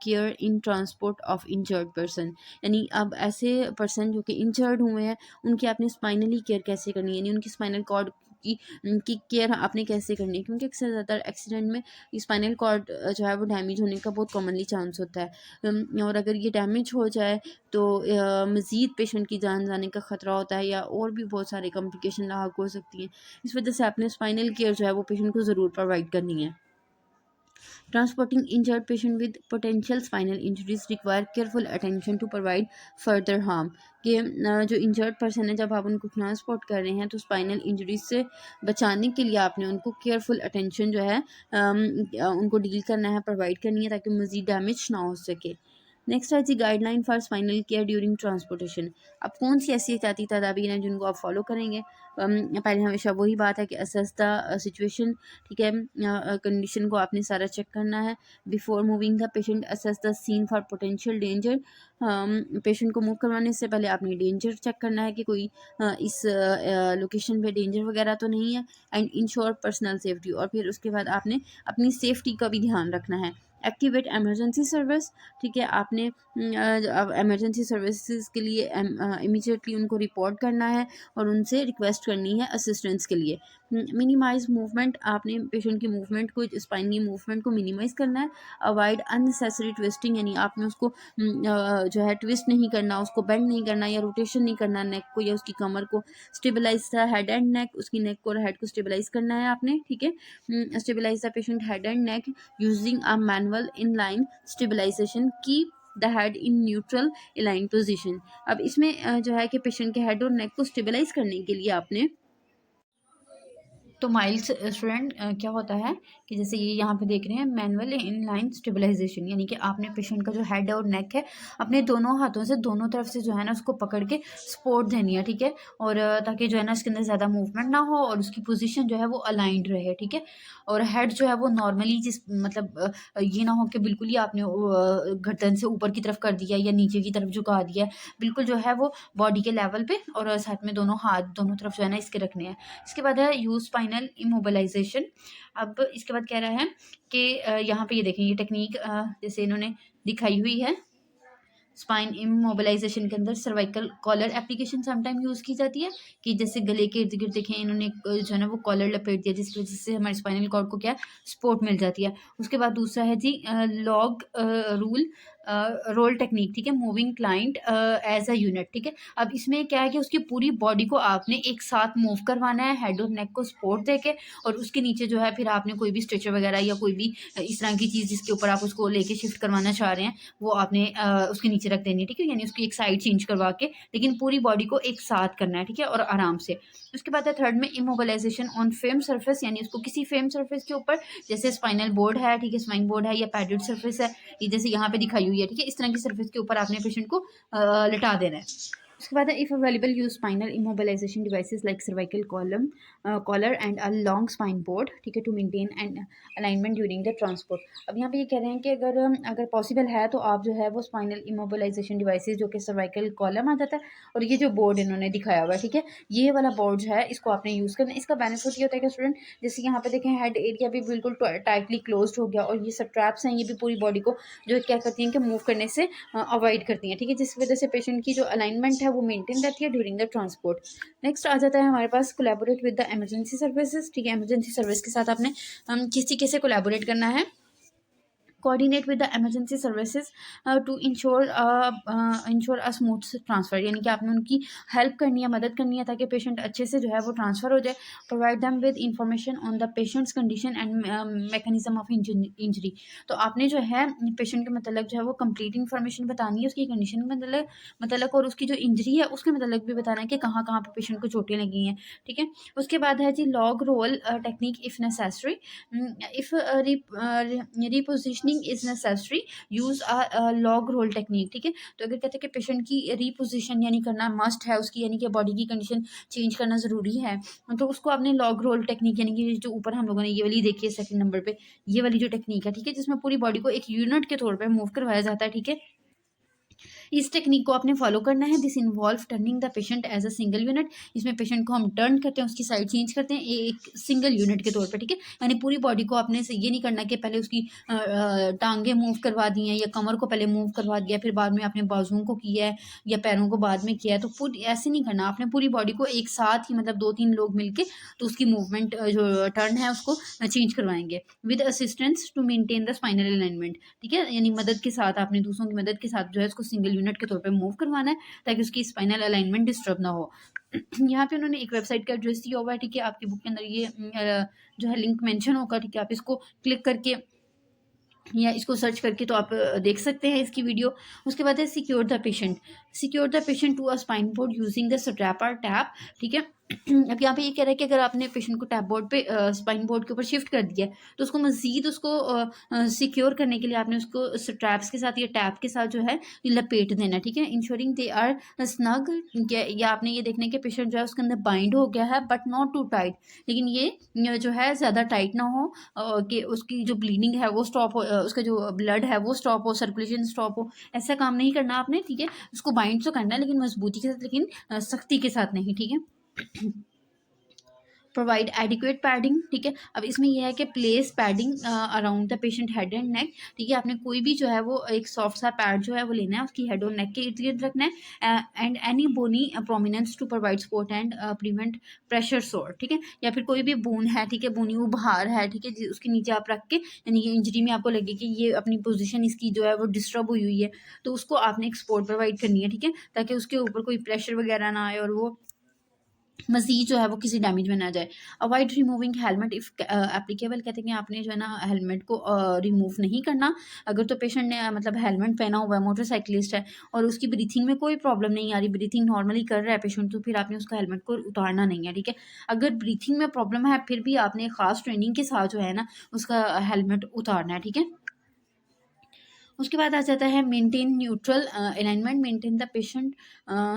care in transport of injured person, यानी अब ऐसे पर्सन जो कि इंजर्ड हुए हैं उनकी आपने स्पाइनली केयर कैसे करनी है, यानी उनकी स्पाइनल कॉर्ड की केयर आपने कैसे करनी है, क्योंकि अक्सर ज़्यादातर एक्सीडेंट में स्पाइनल कॉर्ड जो है वो डैमेज होने का बहुत कॉमनली चांस होता है। और अगर ये डैमेज हो जाए तो मज़ीद पेशेंट की जान जाने का ख़तरा होता है, या और भी बहुत सारे कॉम्प्लिकेशन लाक हो सकती हैं। इस वजह से आपने स्पाइनल केयर जो है वो पेशेंट को ज़रूर प्रोवाइड करनी है। Transporting injured patient with potential spinal injuries require careful attention to provide further harm। कि जो इंजर्ड पर्सन है जब आप उनको ट्रांसपोर्ट कर रहे हैं तो स्पाइनल इंजरीज से बचाने के लिए आपने उनको केयरफुल अटेंशन जो है उनको डील करना है, प्रोवाइड करनी है ताकि मज़ीद डैमेज ना हो सके। नेक्स्ट है जी guideline for spinal care during transportation. अब कौन सी ऐसी एहतियाती तदाबीर हैं जिनको आप फॉलो करेंगे। पहले हमेशा वही बात है कि असेस द सिचुएशन, ठीक है, कंडीशन को आपने सारा चेक करना है। Before moving the patient assess the scene for potential danger. Patient को मूव करवाने से पहले आपने डेंजर चेक करना है कि कोई इस लोकेशन पे डेंजर वगैरह तो नहीं है। एंड इंश्योर पर्सनल सेफ्टी, और फिर उसके बाद आपने अपनी सेफ्टी का भी ध्यान रखना है। एक्टिवेट एमरजेंसी सर्विस, ठीक है, आपने एमरजेंसी सर्विसेज के लिए इमीडिएटली उनको रिपोर्ट करना है और उनसे रिक्वेस्ट करनी है असिस्टेंस के लिए। मिनिमाइज मूवमेंट, आपने पेशेंट की मूवमेंट को, स्पाइनली मूवमेंट को मिनिमाइज करना है। अवॉइड अननेसेसरी ट्विस्टिंग, यानी आपने उसको जो है ट्विस्ट नहीं करना, उसको बेंड नहीं करना या रोटेशन नहीं करना नेक को या उसकी कमर को। Stabilise the head and neck, उसकी नेक को और हेड को स्टेबलाइज करना है आपने, ठीक है। Stabilise the patient head and neck using a manual inline stabilisation. Keep the head in neutral align position. अब इसमें जो है कि पेशेंट के हेड और नेक को स्टेबलाइज करने के लिए आपने, तो माइल्ड स्टूडेंट क्या होता है कि जैसे ये यहाँ पे देख रहे हैं मैनुअल इनलाइन स्टेबलाइजेशन, यानी कि आपने पेशेंट का जो हेड है और नेक है अपने दोनों हाथों से दोनों तरफ से जो है ना उसको पकड़ के सपोर्ट देनी है, ठीक है। और ताकि जो है ना इसके अंदर ज़्यादा मूवमेंट ना हो और उसकी पोजीशन जो है वो अलाइंड रहे, ठीक है। और हेड जो है वो नॉर्मली जिस मतलब ये ना हो कि बिल्कुल ही आपने गर्दन से ऊपर की तरफ कर दिया या नीचे की तरफ झुका दिया है, बिल्कुल जो है वो बॉडी के लेवल पे, और साथ में दोनों हाथ दोनों तरफ जो है ना इसके रखने हैं। इसके बाद है यूज स्पाइनल इमोबिलाइजेशन। अब इसके बाद कह रहा है कि यहाँ पे ये देखें ये टेक्निक जैसे इन्होंने दिखाई हुई है स्पाइन इमोबिलाइजेशन के अंदर cervical collar application sometime use की जाती है, कि जैसे गले के इर्द गिर्द देखें इन्होंने जो है ना वो कॉलर लपेट दिया जिसकी वजह से हमारे स्पाइनल कॉर्ड को क्या सपोर्ट मिल जाती है। उसके बाद दूसरा है जी लॉग रूल रोल टेक्निक, ठीक है, moving client as a unit, ठीक है। अब इसमें क्या है कि उसकी पूरी बॉडी को आपने एक साथ मूव करवाना है हेड और नेक को सपोर्ट देके, और उसके नीचे जो है फिर आपने कोई भी स्ट्रेचर वगैरह या कोई भी इस तरह की चीज़ जिसके ऊपर आप उसको लेके शिफ्ट करवाना चाह रहे हैं वो आपने उसके नीचे रख देनी है, ठीक है, यानी उसकी एक साइड चेंज करवा के, लेकिन पूरी बॉडी को एक साथ करना है, ठीक है, और आराम से। उसके बाद है थर्ड में इमोबिलाइजेशन ऑन फेम सर्फेस, यानी उसको किसी फेम सर्फेस के ऊपर, जैसे स्पाइनल बोर्ड है, ठीक है, स्पाइन बोर्ड है या पैडेड सर्फेस है, ये जैसे यहाँ पे दिखाई हुई है, ठीक है, इस तरह की सर्फेस के ऊपर आपने पेशेंट को लिटा देना है। उसके बाद if available use spinal immobilisation devices like cervical collar and a long spine board, ठीक है, to maintain and alignment during the transport. अब यहाँ पे ये कह रहे हैं कि अगर पॉसिबल है तो आप जो है वो स्पाइनल इमोबिलाइजेशन डिवाइसेस जो कि सर्वाइकल कॉलम आ जाता है और ये जो बोर्ड इन्होंने दिखाया हुआ है, ठीक है, ये वाला बोर्ड जो है इसको आपने यूज़ करना है। इसका बेनिफिट ये होता है कि स्टूडेंट जैसे यहाँ पे देखें हेड एरिया भी बिल्कुल टाइटली क्लोज हो गया और ये स्ट्रैप्स हैं ये भी पूरी बॉडी को जो क्या करती हैं कि मूव करने से अवॉइड करती हैं, ठीक है, जिस वजह से पेशेंट की जो अलाइनमेंट है वो मेंटेन रहती है ड्यूरिंग द ट्रांसपोर्ट। नेक्स्ट आ जाता है हमारे पास collaborate with the emergency services, ठीक है, इमरजेंसी सर्विस के साथ आपने किसी कैसे कोलैबोरेट करना है। Coordinate with the emergency services to ensure a smooth transfer, यानी कि आपने उनकी हेल्प करनी है, मदद करनी है ताकि पेशेंट अच्छे से जो है वो ट्रांसफ़र हो जाए। Provide them with information on the patients condition and mechanism of injury, तो आपने जो है पेशेंट के मतलब जो है वो कंप्लीट इन्फॉर्मेशन बतानी है उसकी कंडीशन के मतलब और उसकी जो इंजरी है उसके मतलब भी बताना है कि कहाँ कहाँ पे पेशेंट को चोटें लगी हैं, ठीक है। उसके बाद है जी log roll technique if necessary, if repositioning positioning is necessary, use a log roll technique, ठीक है। तो अगर कहते हैं कि पेशेंट की रीपोजिशन यानी करना मस्ट है उसकी, यानी कि बॉडी की कंडीशन चेंज करना ज़रूरी है, तो उसको आपने लॉग रोल टेक्निक, यानी कि जो ऊपर हम लोगों ने ये वाली देखी है सेकंड नंबर पे, ये वाली जो टेक्निक है, ठीक है, जिसमें पूरी बॉडी को एक यूनिट के तौर पे मूव करवाया जाता है, ठीक है। इस टेक्निक को आपने फॉलो करना है। This involve turning the patient as a single unit. इसमें पेशेंट को हम टर्न करते हैं, उसकी साइड चेंज करते हैं एक सिंगल यूनिट के तौर पे, ठीक है। यानी पूरी बॉडी को आपने से ये नहीं करना कि पहले उसकी टांगे मूव करवा दी हैं या कमर को पहले मूव करवा दिया, फिर बाद में आपने बाजुओं को किया है या पैरों को बाद में किया है। तो पूरी ऐसे नहीं करना, आपने पूरी बॉडी को एक साथ ही, मतलब 2-3 लोग मिलके तो उसकी मूवमेंट जो टर्न है उसको चेंज करवाएंगे with assistance to maintain the spinal alignment, ठीक है। यानी मदद के साथ, आपने दूसरों की मदद के साथ जो है उसको सिंगल यूनिट के तौर पे मूव करवाना है ताकि उसकी स्पाइनल अलाइनमेंट डिस्टर्ब ना हो। यहाँ पे उन्होंने एक वेबसाइट का एड्रेस दिया हुआ है, ठीक है। आपकी बुक के अंदर ये जो है लिंक मेंशन होगा, ठीक है। आप इसको क्लिक करके या इसको सर्च करके तो आप देख सकते हैं इसकी वीडियो। उसके बाद है secure the patient, secure the patient to a spine board using the strap और टैप, ठीक है। अब यहाँ पे ये कह रहा है कि अगर आपने पेशेंट को टैप बोर्ड पे स्पाइन बोर्ड के ऊपर शिफ्ट कर दिया है तो उसको मजीद उसको सिक्योर करने के लिए आपने उसको स्ट्रैप्स के साथ या टैप के साथ जो है लपेट देना, ठीक है। इंश्योरिंग दे आर स्नग, या आपने ये देखना है कि पेशेंट जो है उसके अंदर बाइंड हो गया है बट नॉट टू टाइट, लेकिन ये जो है ज़्यादा टाइट ना हो कि उसकी जो ब्लीडिंग है वो स्टॉप हो, उसका जो ब्लड है वो स्टॉप हो, सर्कुलेशन स्टॉप हो। ऐसा काम नहीं करना आपने, ठीक है। उसको बाइंड तो करना है लेकिन मजबूती के साथ, लेकिन सख्ती के साथ नहीं, ठीक है। प्रोवाइड एडिक्वेट पैडिंग, ठीक है। अब इसमें यह है कि place padding around the patient head and नेक, ठीक है। आपने कोई भी जो है वो एक सॉफ्ट सा पैड जो है वो लेना है, उसकी हेड और नेक के इर्द गिर्द रखना है। And any bony prominence to provide support and prevent pressure sore, ठीक है। या फिर कोई भी बोन है, ठीक है, बोनी उभार है, ठीक है, उसके नीचे आप रख के, यानी कि इंजरी में आपको लगे कि ये अपनी पोजिशन इसकी जो है वो डिस्टर्ब हुई हुई है, तो उसको आपने एक सपोर्ट प्रोवाइड करनी है, ठीक है, ताकि उसके ऊपर कोई प्रेशर वगैरह ना आए और वो मज़ीद जो है वो किसी डैमेज में ना जाए। Avoid removing helmet if applicable, कहते हैं कि आपने जो है ना हेलमेट को रिमूव नहीं करना। अगर तो पेशेंट ने मतलब हेलमेट पहना हुआ है, मोटरसाइकिलिस्ट है और उसकी ब्रीथिंग में कोई प्रॉब्लम नहीं आ रही, ब्रीथिंग नॉर्मली कर रहा है पेशेंट, तो फिर आपने उसका हेलमेट को उतारना नहीं है, ठीक है। अगर ब्रीथिंग में प्रॉब्लम है फिर भी आपने ख़ास ट्रेनिंग के साथ जो है ना उसका हेलमेट उतारना है, ठीक है। उसके बाद आ जाता है maintain neutral alignment, maintain the patient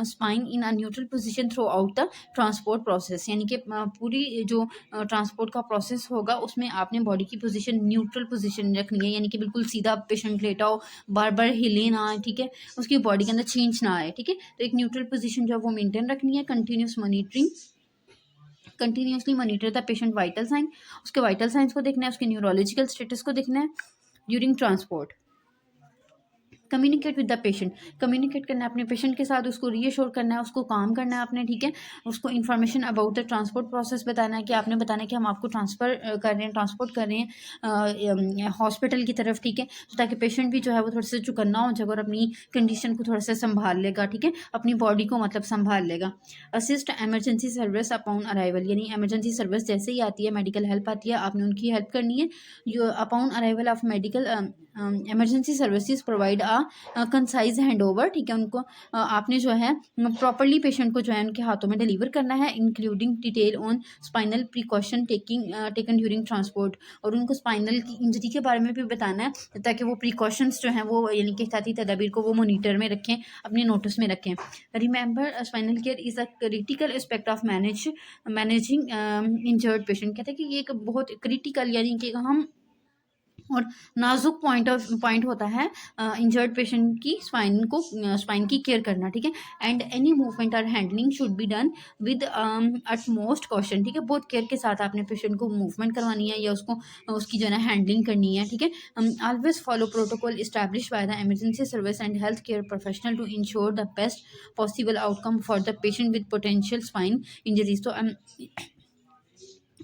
spine in a neutral position through out the transport process, यानी कि पूरी जो ट्रांसपोर्ट का प्रोसेस होगा उसमें आपने बॉडी की पोजीशन न्यूट्रल पोजीशन रखनी है, यानी कि बिल्कुल सीधा पेशेंट लेटा हो, बार बार हिले ना, ठीक है, उसकी बॉडी के अंदर चेंज ना आए, ठीक है। तो एक न्यूट्रल पोजीशन जो है वो मेंटेन रखनी है। Continuous monitoring, continuously monitor the patient vital sign, उसके वाइटल साइंस को देखना है, उसके न्यूरोलॉजिकल स्टेटस को देखना है during transport. Communicate with the patient, communicate करना है अपने पेशेंट के साथ, उसको रीअश्योर करना है, उसको काम करना है आपने, ठीक है। उसको information about the transport process बताना है कि आपने बताना है कि हम आपको ट्रांसफ़र कर रहे हैं, ट्रांसपोर्ट कर रहे हैं हॉस्पिटल की तरफ, ठीक है। तो ताकि पेशेंट भी जो है वो थोड़ा सा चुकन्ना हो जाएगा और अपनी कंडीशन को थोड़ा सा संभाल लेगा, ठीक है, अपनी बॉडी को मतलब संभाल लेगा। Assist emergency service upon arrival, यानी एमरजेंसी सर्विस जैसे ही आती है, मेडिकल हेल्प आती है, आपने उनकी हेल्प करनी है। जो upon arrival of medical emergency services provide concise hand over, ठीक है। उनको आपने जो है प्रॉपरली पेशेंट को जो है उनके हाथों में डिलीवर करना है, including detail on spinal precaution taken during transport, और उनको स्पाइनल की इंजरी के बारे में भी बताना है ताकि वो प्रिकॉशंस जो हैं वो, यानी कि एहतियाती तदाबीर को वो मोनीटर में रखें, अपने नोटिस में रखें। Remember spinal care is a critical aspect of managing injured patient, कहते हैं कि ये एक बहुत क्रिटिकल यानी कि हम और नाजुक पॉइंट होता है इंजर्ड पेशेंट की स्पाइन की केयर करना, ठीक है। एंड एनी मूवमेंट और handling should be done with utmost caution, ठीक है। बहुत केयर के साथ आपने पेशेंट को मूवमेंट करवानी है या उसको उसकी जो है ना हैंडलिंग करनी है, ठीक है। Always follow protocol establish by the emergency service and health care professional to ensure the best possible outcome for the patient with potential spine injuries. तो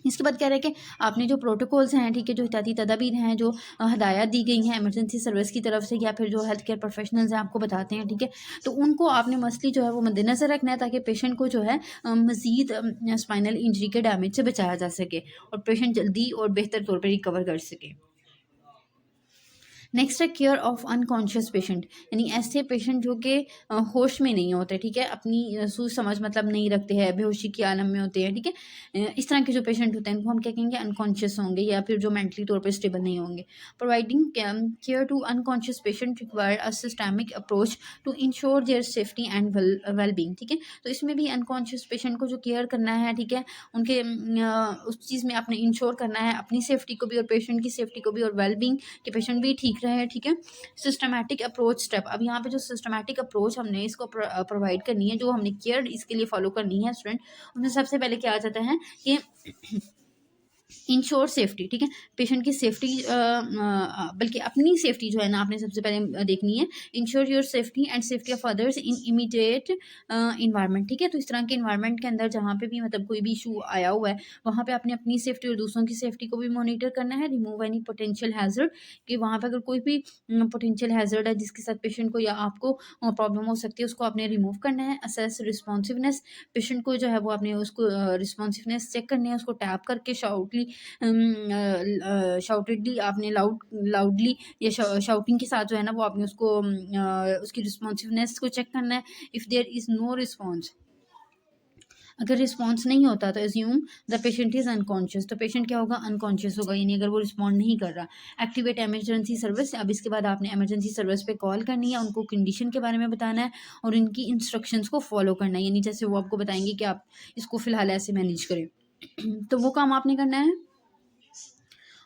इसके बाद कह रहे हैं कि आपने जो प्रोटोकॉल्स हैं, ठीक है, जो एहतियाती तदाबीर हैं, जो हदायत दी गई हैं इमरजेंसी सर्विस की तरफ से या फिर जो हेल्थ केयर प्रोफेशनल्स हैं आपको बताते हैं, ठीक है, तो उनको आपने मसली जो है वो मद्देनज़र रखना है ताकि पेशेंट को जो है मज़ीद स्पाइनल इंजरी के डैमेज से बचाया जा सके और पेशेंट जल्दी और बेहतर तौर पर रिकवर कर सके। नेक्स्ट है केयर ऑफ अनकॉन्शियस पेशेंट, यानी ऐसे पेशेंट जो कि होश में नहीं होते, ठीक है, अपनी सूझ समझ मतलब नहीं रखते हैं, बेहोशी के आलम में होते हैं, ठीक है। इस तरह के जो पेशेंट होते हैं इनको हम क्या कहेंगे, अनकॉन्शियस होंगे या फिर जो मेंटली तौर पर स्टेबल नहीं होंगे। Providing care to unconscious patient require a systemic approach to ensure their safety and wellbeing, ठीक है। तो इसमें भी अनकॉन्शियस पेशेंट को जो केयर करना है, ठीक है, उनके उस चीज़ में आपने इंश्योर करना है अपनी सेफ्टी को भी और पेशेंट की सेफ्टी को भी और वेलबींग कि पेशेंट भी ठीक रहे, ठीक है। सिस्टमैटिक अप्रोच स्टेप, अब यहाँ पे जो सिस्टमैटिक अप्रोच हमने इसको प्रोवाइड करनी है, जो हमने केयर इसके लिए फॉलो करनी है स्टूडेंट, उसमें सबसे पहले क्या आ जाता है कि इंश्योर सेफ्टी, ठीक है, पेशेंट की सेफ्टी, बल्कि अपनी सेफ्टी जो है ना आपने सबसे पहले देखनी है। Ensure your safety and safety of others in immediate environment, ठीक है। तो इस तरह के इन्वायरमेंट के अंदर जहाँ पे भी मतलब कोई भी इशू आया हुआ है वहाँ पे आपने अपनी सेफ्टी और दूसरों की सेफ्टी को भी मॉनिटर करना है। रिमूव एनी पोटेंशियल हैजर्ड, कि वहाँ पे अगर कोई भी पोटेंशियल हैजर्ड है जिसके साथ पेशेंट को या आपको प्रॉब्लम हो सकती है, उसको आपने रिमूव करना है। असेस रिस्पॉन्सिवनेस, पेशेंट को जो है वो आपने उसको रिस्पॉन्सिवनेस चेक करनी है, उसको टैप करके शाउटेडली आपने लाउडली या शाउटिंग के साथ जो है ना वो आपने उसको उसकी रिस्पॉन्सिवनेस को चेक करना है। If there is no response, अगर रिस्पॉन्स नहीं होता तो assume the patient is unconscious, तो पेशेंट क्या होगा, अनकॉन्शियस होगा, यानी अगर वो रिस्पॉन्ड नहीं कर रहा। एक्टिवेट एमरजेंसी सर्विस, अब इसके बाद आपने एमरजेंसी सर्विस पे कॉल करनी है, उनको कंडीशन के बारे में बताना है और इनकी इंस्ट्रक्शंस को फॉलो करना है, यानी जैसे वो आपको बताएंगे कि आप इसको फ़िलहाल ऐसे मैनेज करें तो वो काम आपने करना है।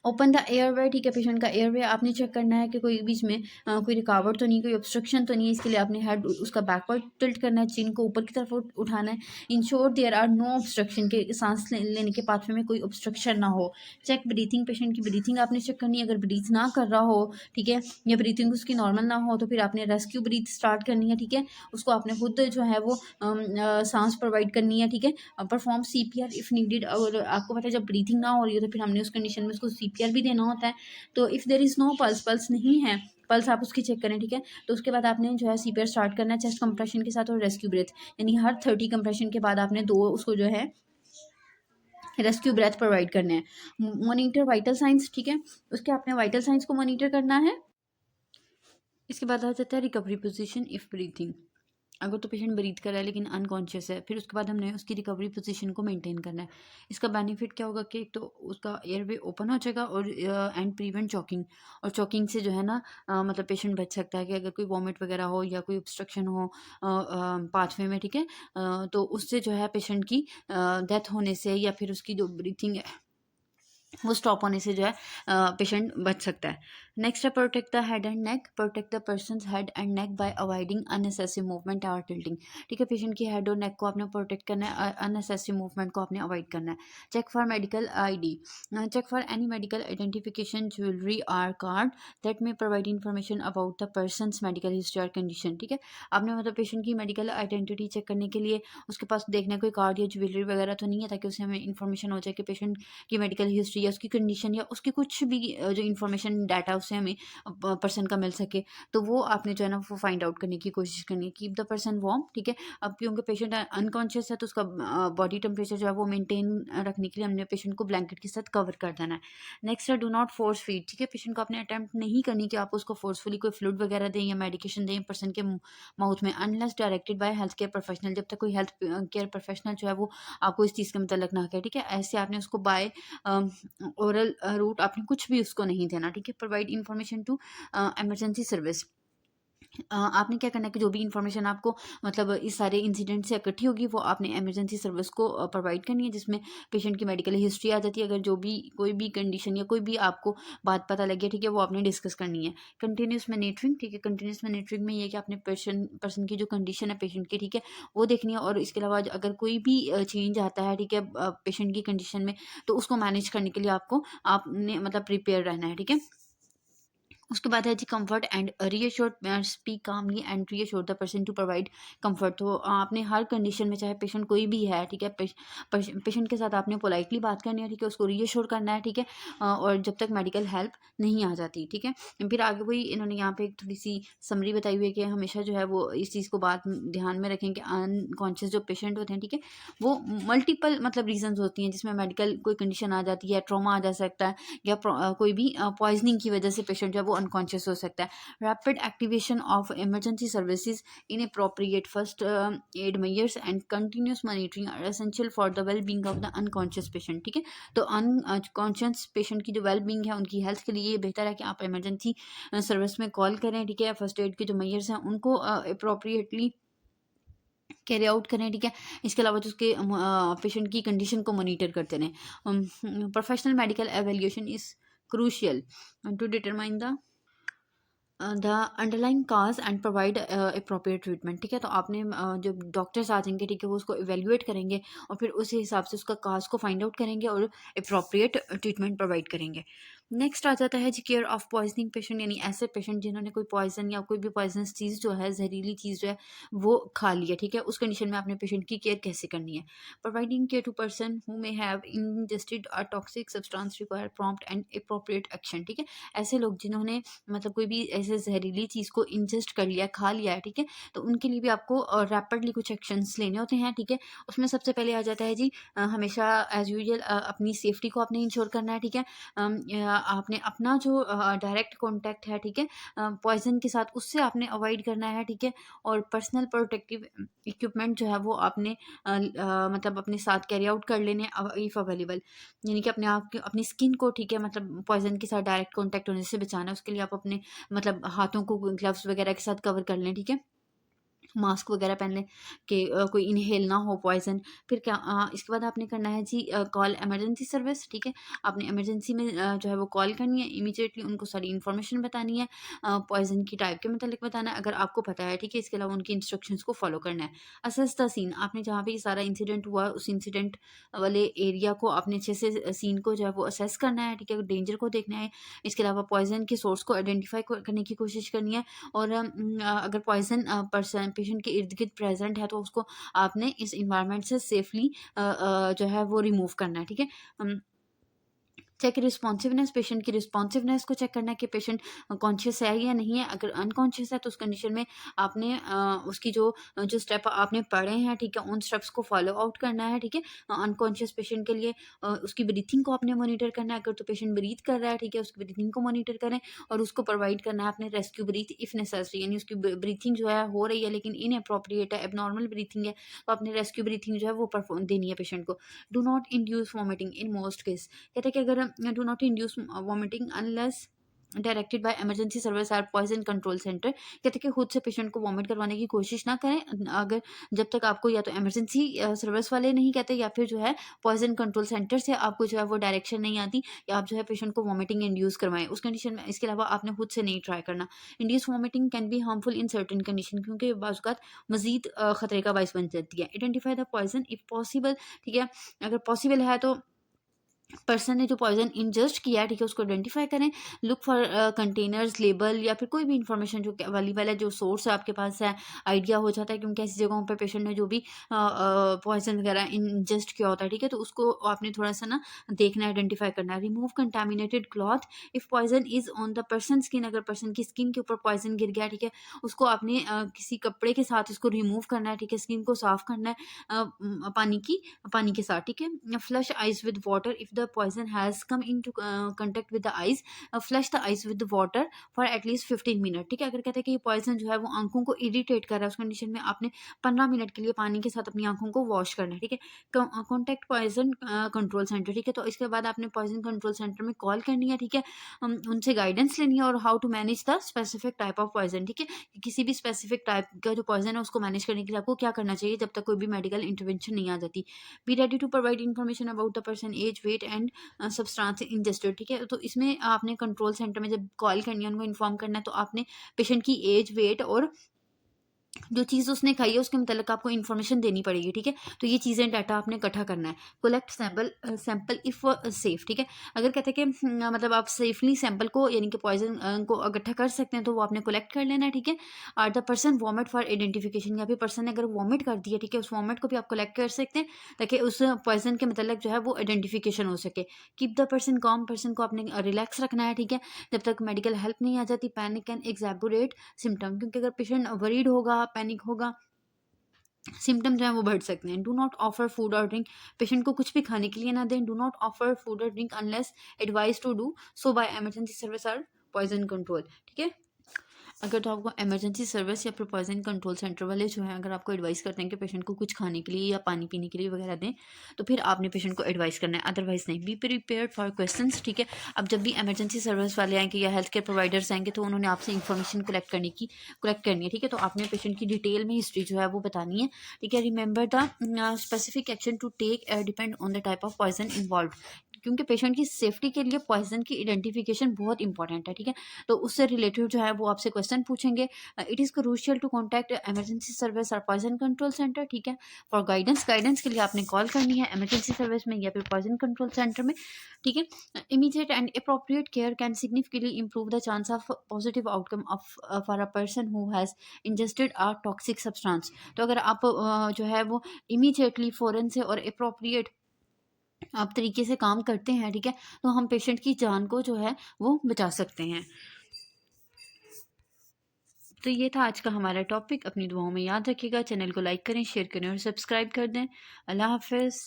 ओपन द एयरवे, ठीक है, पेशेंट का एयरवे आपने चेक करना है कि कोई बीच में कोई रुकावट तो नहीं, कोई ऑब्स्ट्रक्शन तो नहीं है। इसके लिए आपने हेड उसका बैकवर्ड टिल्ट करना है, चिन को ऊपर की तरफ उठाना है। Ensure there are no obstruction, के सांस लेने के पाथवे में कोई ऑब्स्ट्रक्शन ना हो। चेक ब्रीथिंग, पेशेंट की ब्रीथिंग आपने चेक करनी है, अगर ब्रीथ ना कर रहा हो, ठीक है, या ब्रीथिंग उसकी नॉर्मल ना हो तो फिर आपने रेस्क्यू ब्रीथ स्टार्ट करनी है, ठीक है। उसको आपने खुद जो है वो सांस प्रोवाइड करनी है, ठीक है। परफॉर्म CPR इफ़ नीडेड, और आपको पता है जब ब्रीथिंग ना हो रही है तो फिर हमने उस कंडीशन में उसको CPR भी देना होता है। तो if there is no pulse, pulse नहीं है, पल्स आप उसकी चेक करें, ठीक है। तो उसके बाद आपने जो है CPR स्टार्ट करना है चेस्ट कंप्रेशन के साथ और रेस्क्यू ब्रेथ, यानी हर 30 कंप्रेशन के बाद आपने 2 उसको जो है रेस्क्यू ब्रेथ प्रोवाइड करने हैं। मॉनिटर वाइटल साइंस, ठीक है, उसके आपने वाइटल साइंस को मॉनिटर करना है। इसके बाद आ जाता है रिकवरी पोजीशन इफ़ ब्रीथिंग, अगर तो पेशेंट ब्रीथ कर रहा है लेकिन अनकॉन्शियस है, फिर उसके बाद हमने उसकी रिकवरी पोजीशन को मेंटेन करना है। इसका बेनिफिट क्या होगा कि एक तो उसका एयरवे ओपन हो जाएगा और एंड प्रिवेंट चॉकिंग, और चॉकिंग से जो है ना मतलब पेशेंट बच सकता है कि अगर कोई वॉमिट वगैरह हो या कोई ऑब्स्ट्रक्शन हो पाथवे में, ठीक है, तो उससे जो है पेशेंट की डेथ होने से या फिर उसकी जो ब्रीथिंग है वो स्टॉप होने से जो है पेशेंट बच सकता है। नेक्स्ट है protect the head and neck, protect the persons head and neck bye avoiding unnecessary movement और टिल्टिंग, ठीक है, पेशेंट की हेड और नेक को आपने प्रोटेक्ट करना है, अननेसेसरी मूवमेंट को आपने अवॉइड करना है। Check for medical ID, check for any medical identification jewellery और कार्ड दैट में provide information about the person's medical history और कंडीशन, ठीक है। आपने मतलब पेशेंट की मेडिकल आइडेंटिटी चेक करने के लिए उसके पास देखना कोई कार्ड या ज्वेलरी वगैरह तो नहीं है, ताकि उससे हमें इन्फॉर्मेशन हो जाए कि पेशेंट की मेडिकल हिस्ट्री या उसकी कंडीशन या उसकी कुछ भी जो इन्फॉर्मेशन डाटा उससे हमें पर्सन का मिल सके, तो वो आपने जो है ना वो फाइंड आउट करने की कोशिश करनी है। कीप द पर्सन वार्म, ठीक है, अब क्योंकि पेशेंट अनकॉन्शियस है तो उसका बॉडी टेम्परेचर जो है वो मेंटेन रखने के लिए हमने पेशेंट को ब्लैंकेट के साथ कवर कर देना है। नेक्स्ट है डू नॉट फोर्स फीड, ठीक है, पेशेंट को आपने अटैम्प्ट नहीं करनी कि आप उसको फोर्सफुली कोई फ्लूइड वगैरह दें या मेडिकेशन दें पर्सन के माउथ में, unless directed by health care professional, जब तक कोई हेल्थ केयर प्रोफेशनल जो है वो आपको इस चीज़ के मतलब ना कहे, ठीक है। ऐसे आपने उसको बाय ओरल रूट आपने कुछ भी उसको नहीं देना, ठीक है। Provide information to emergency service, आपने क्या करना है कि जो भी इन्फॉर्मेशन आपको मतलब इस सारे इंसिडेंट से इकट्ठी होगी वो आपने इमरजेंसी सर्विस को प्रोवाइड करनी है, जिसमें पेशेंट की मेडिकल हिस्ट्री आ जाती है, अगर जो भी कोई भी कंडीशन या कोई भी आपको बात पता लगे, ठीक है, वो आपने डिस्कस करनी है। कंटिन्यूस मॉनिटरिंग, ठीक है, कंटिन्यूस मॉनिटरिंग में ये कि आपने पर्सन की जो कंडीशन है पेशेंट की, ठीक है, वो देखनी है, और इसके अलावा अगर कोई भी चेंज आता है, ठीक है, पेशेंट की कंडीशन में, तो उसको मैनेज करने के लिए आपने मतलब प्रिपेयर रहना है, ठीक है। उसके बाद है जी comfort and reassure, speak calmly and reassure the person to provide comfort, तो आपने हर कंडीशन में चाहे पेशेंट कोई भी है, ठीक है, पेशेंट के साथ आपने पोलाइटली बात करनी है, ठीक है, उसको रीअश्योर करना है, ठीक है, और जब तक मेडिकल हेल्प नहीं आ जाती, ठीक है। फिर आगे वही इन्होंने यहाँ पे एक थोड़ी सी समरी बताई हुई है कि हमेशा जो है वो इस चीज़ को बात ध्यान में रखें कि अनकॉन्शियस जो पेशेंट होते हैं, ठीक है, वो मल्टीपल मतलब रीजंस होती हैं जिसमें मेडिकल कोई कंडीशन आ जाती है, ट्रॉमा आ जा सकता है, या कोई भी पॉइजनिंग की वजह से पेशेंट जो है वो अनकॉन्शियस हो सकता है। Rapid activation of emergency services in appropriate first aid measures and continuous monitoring are essential for the well being of the unconscious patient, ठीक है। तो अनकॉन्शियस पेशेंट की जो वेल बीइंग है, उनकी हेल्थ के लिए ये बेहतर है कि आप इमरजेंसी सर्विस में कॉल करें, ठीक है। फर्स्ट एड के जो मेजर्स हैं उनको अप्रोप्रिएटली कैरी आउट करें, ठीक है। इसके अलावा जो उसके पेशेंट की कंडीशन को मॉनिटर करते रहें। Professional medical evaluation is crucial to determine the underline cause and provide appropriate treatment, ठीक है। तो आपने जब डॉक्टर्स आ जाएंगे, ठीक है, वो उसको इवेल्युएट करेंगे और फिर उस हिसाब से उसका काज को फाइंड आउट करेंगे और अप्रोप्रिएट ट्रीटमेंट प्रोवाइड करेंगे। नेक्स्ट आ जाता है जी केयर ऑफ पॉइजनिंग पेशेंट, यानी ऐसे पेशेंट जिन्होंने कोई पॉइजन या कोई भी पॉइजनस चीज़ जो है, जहरीली चीज़ जो है वो खा ली है, ठीक है। उस कंडीशन में आपने पेशेंट की केयर कैसे करनी है। Providing care to person who may have ingested a toxic substance require prompt and appropriate action, ठीक है। ऐसे लोग जिन्होंने मतलब कोई भी ऐसे जहरीली चीज़ को इंजेस्ट कर लिया, खा लिया है, ठीक है, तो उनके लिए भी आपको रैपिडली कुछ एक्शंस लेने होते हैं, ठीक है। उसमें सबसे पहले आ जाता है जी हमेशा एज यूजुअल अपनी सेफ्टी को आपने इंश्योर करना है, ठीक है। आपने अपना जो डायरेक्ट कॉन्टैक्ट है, ठीक है, पॉइजन के साथ, उससे आपने अवॉइड करना है, ठीक है। और पर्सनल प्रोटेक्टिव इक्विपमेंट जो है वो आपने मतलब अपने साथ कैरी आउट कर लेने इफ़ अवेलेबल, यानी कि अपने आप अपनी स्किन को, ठीक है, मतलब पॉइजन के साथ डायरेक्ट कॉन्टैक्ट होने से बचाना है। उसके लिए आप अपने मतलब हाथों को ग्लव्स वगैरह के साथ कवर कर लें, ठीक है। मास्क वगैरह पहन लें कि कोई इनहेल ना हो पॉइजन। फिर क्या इसके बाद आपने करना है जी कॉल इमरजेंसी सर्विस, ठीक है। आपने इमरजेंसी में जो है वो कॉल करनी है, इमीडिएटली उनको सारी इन्फॉर्मेशन बतानी है, पॉइजन की टाइप के मतलब बताना है अगर आपको पता है, ठीक है। इसके अलावा उनकी इंस्ट्रक्शंस को फॉलो करना है। असेस द सीन, आपने जहाँ पे ये सारा इंसिडेंट हुआ उस इंसिडेंट वाले एरिया को आपने अच्छे से सीन को जो है वो असेस करना है, ठीक है, डेंजर को देखना है। इसके अलावा पॉइजन के सोर्स को आइडेंटिफाई करने की कोशिश करनी है और अगर पॉइजन पर्सन पेशेंट के इर्द गिर्द प्रेजेंट है तो उसको आपने इस इन्वायरमेंट से सेफली जो है वो रिमूव करना है, ठीक है। चेक रिस्पॉन्सिवनेस, पेशेंट की रिस्पॉन्सिवनेस को चेक करना है कि पेशेंट कॉन्शियस है या नहीं है। अगर अनकॉन्शियस है तो उस कंडीशन में आपने उसकी जो जो स्टेप आपने पढ़े हैं, ठीक है, उन स्टेप्स को फॉलो आउट करना है, ठीक है। अनकॉन्शियस पेशेंट के लिए उसकी ब्रीथिंग को आपने मॉनिटर करना है। अगर तो पेशेंट ब्रीथ कर रहा है, ठीक है, उसकी ब्रीथिंग को मॉनिटर करें और उसको प्रोवाइड करना है अपने रेस्क्यू ब्रीथ इफ नेसेसरी, यानी उसकी ब्रीथिंग जो है हो रही है लेकिन इनअप्रोप्रिएट है, एबनॉर्मल ब्रीथिंग है, तो आपने रेस्क्यू ब्रीथिंग जो है वो परफॉर्म देनी है पेशेंट को। Do not induce vomiting in most case, कहते हैं कि अगर do not induce vomiting unless directed by emergency service और पॉइजन कंट्रोल सेंटर, कहते हैं कि खुद से पेशेंट को वॉमिट करवाने की कोशिश ना करें अगर जब तक आपको या तो इमरजेंसी सर्विस वाले नहीं कहते या फिर जो है पॉइजन कंट्रोल सेंटर से आपको जो है वो डायरेक्शन नहीं आती या आप जो है पेशेंट को वॉमिटिंग इंड्यूस करवाएं उस कंडीशन में। इसके अलावा आपने खुद से नहीं ट्राई करना। Induce vomiting can be harmful in certain condition, क्योंकि बाज़ मजीद खतरे का बायस बन जाती है। Identify the poison if possible, ठीक है, अगर पॉसिबल है तो पर्सन ने जो पॉइजन इंजस्ट किया है, ठीक है, उसको आइडेंटिफाई करें। लुक फॉर कंटेनर्स, लेबल या फिर कोई भी इंफॉर्मेशन जो अवेलेबल है, जो सोर्स है आपके पास है, आइडिया हो जाता है क्योंकि ऐसी जगहों पर पेशेंट ने जो भी पॉइजन वगैरह इंजस्ट किया होता है, ठीक है, तो उसको आपने थोड़ा सा ना देखना, आइडेंटिफाई करना है। Remove contaminated cloth if poison is on the person skin, अगर पर्सन की स्किन के ऊपर पॉइजन गिर गया, ठीक है, उसको आपने किसी कपड़े के साथ इसको रिमूव करना है, ठीक है, स्किन को साफ करना है पानी के साथ, ठीक है। Flush eyes with water if the poison has come into contact with the eyes, flush the eyes with the water for at least 15 minute, ठीक है। अगर कहते हैं कि ये पॉइजन जो है वो आंखों को इरिटेट कर रहा है, उस कंडीशन में आपने 15 मिनट के लिए पानी के साथ अपनी आंखों को वॉश करना है, ठीक है। कॉन्टैक्ट पॉइजन कंट्रोल सेंटर, ठीक है, तो इसके बाद आपने पॉइजन कंट्रोल सेंटर में कॉल करनी है, ठीक है, उनसे गाइडेंस लेनी है और how to manage the specific type of poison, ठीक है, किसी भी स्पेसिफिक टाइप का जो पॉइजन है उसको मैनेज करने के लिए आपको क्या करना चाहिए जब तक कोई भी मेडिकल इंटरवेंशन नहीं आ जाती। Be ready to provide information about the person age, weight and substance ingested, ठीक है। तो इसमें आपने कंट्रोल सेंटर में जब कॉल करनी है उनको इन्फॉर्म करना है तो आपने पेशेंट की एज, वेट और जो चीज़ उसने खाई है उसके मतलब आपको इन्फॉर्मेशन देनी पड़ेगी, ठीक है। तो ये चीज़ें डाटा आपने इकट्ठा करना है। कलेक्ट सैंपल इफ़ सेफ, ठीक है। अगर कहते हैं कि मतलब आप सेफली सैंपल को यानी कि पॉइजन को इकट्ठा कर सकते हैं तो वो आपने कलेक्ट कर लेना है, ठीक है। और the person vomit for identification, या फिर पर्सन ने अगर वॉमिट कर दिया, ठीक है, उस वॉमिट को भी आप कलेक्ट कर सकते हैं ताकि उस पॉइजन के मतलब जो है वो आइडेंटिफिकेशन हो सके। Keep the person com, person को आपने रिलैक्स रखना है, ठीक है, जब तक मेडिकल हेल्प नहीं आ जाती। पैनिक एंड एग्जैबुरेट सिम्टम, क्योंकि अगर पेशेंट वरीड होगा, पैनिक होगा, सिम्टम जो है वो बढ़ सकते हैं। डू नॉट ऑफर फूड और ड्रिंक, पेशेंट को कुछ भी खाने के लिए ना दें। डू नॉट ऑफर फूड और drink unless advise to do so by emergency service or poison control, ठीक है। अगर तो आपको इमरजेंसी सर्विस या फिर पॉइजन कंट्रोल सेंटर वाले जो हैं अगर आपको एडवाइस करते हैं कि पेशेंट को कुछ खाने के लिए या पानी पीने के लिए वगैरह दें, तो फिर आपने पेशेंट को एडवाइस करना है, अदरवाइज नहीं। बी प्रिपेयर्ड फॉर क्वेश्चंस, ठीक है। अब जब भी इमरजेंसी सर्विस वाले आएंगे या हेल्थ केयर प्रोवाइडर्स आएंगे तो उन्होंने आपसे इन्फॉर्मेशन कलेक्ट करनी है, ठीक है। तो आपने पेशेंट की डिटेल में हिस्ट्री जो है वो बतानी है, ठीक है। Remember the specific action to take depend on the type of poison involve, क्योंकि पेशेंट की सेफ्टी के लिए पॉइजन की आइडेंटिफिकेशन बहुत इंपॉर्टेंट है, ठीक है। तो उससे रिलेटेड जो है वो आपसे क्वेश्चन पूछेंगे। It is crucial to contact emergency service और पॉइजन कंट्रोल सेंटर, ठीक है। फॉर गाइडेंस के लिए आपने कॉल करनी है इमरजेंसी सर्विस में या फिर पॉइजन कंट्रोल सेंटर में, ठीक है। Immediate and appropriate care can significantly improve the chance of positive outcome of for a person who has ingested a toxic substance. तो अगर आप जो है वो इमीडिएटली फ़ौरन से और अप्रोप्रिएट आप तरीके से काम करते हैं, ठीक है, तो हम पेशेंट की जान को जो है वो बचा सकते हैं। तो ये था आज का हमारा टॉपिक। अपनी दुआओं में याद रखिएगा। चैनल को लाइक करें, शेयर करें और सब्सक्राइब कर दें। अल्लाह हाफ़िज़।